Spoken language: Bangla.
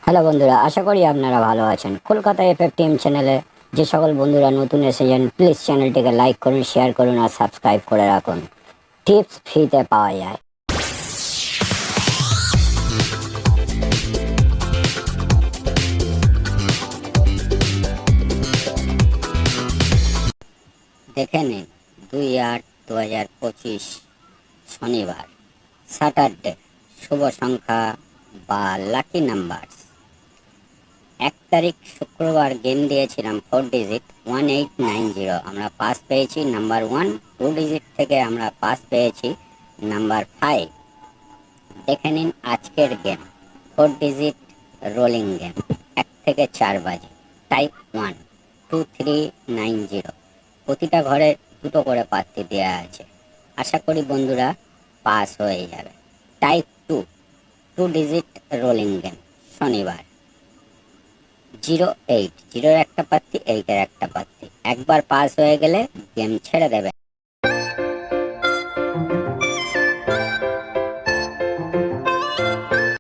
হ্যালো বন্ধুরা, আশা করি আপনারা ভালো আছেন। কলকাতা এফএফ টিম চ্যানেলে যে সকল বন্ধুরা নতুন এসেছেন, প্লিজ চ্যানেলটিকে লাইক করুন, শেয়ার করুন আর সাবস্ক্রাইব করে রাখুন। টিপস ফ্রিতে পাওয়া যায়। দেখে নিন 2/8/2025 শনিবার, স্যাটারডে। শুভ সংখ্যা বা লাকি নাম্বার 1 তারিখ শুক্রবার গেম দিয়েছিলাম 4 ডিজিট 1890। আমরা পাস পেয়েছি নাম্বার 1। 2 ডিজিট থেকে আমরা পাস পেয়েছি নাম্বার 5। দেখে নিন আজকের গেম 4 ডিজিট রোলিং গেম 1 থেকে 4 বাজে। টাইপ 1 2390। প্রতিটা ঘরে দুটো করে প্রার্থী দেওয়া আছে। আশা করি বন্ধুরা পাস হয়ে যাবে। টাইপ 2 2 ডিজিট রোলিং গেম শনিবার 08। 0 একটা প্রার্থী, 8 একটা প্রার্থী। একবার পাস হয়ে গেলে গেম ছেড়ে দেবে।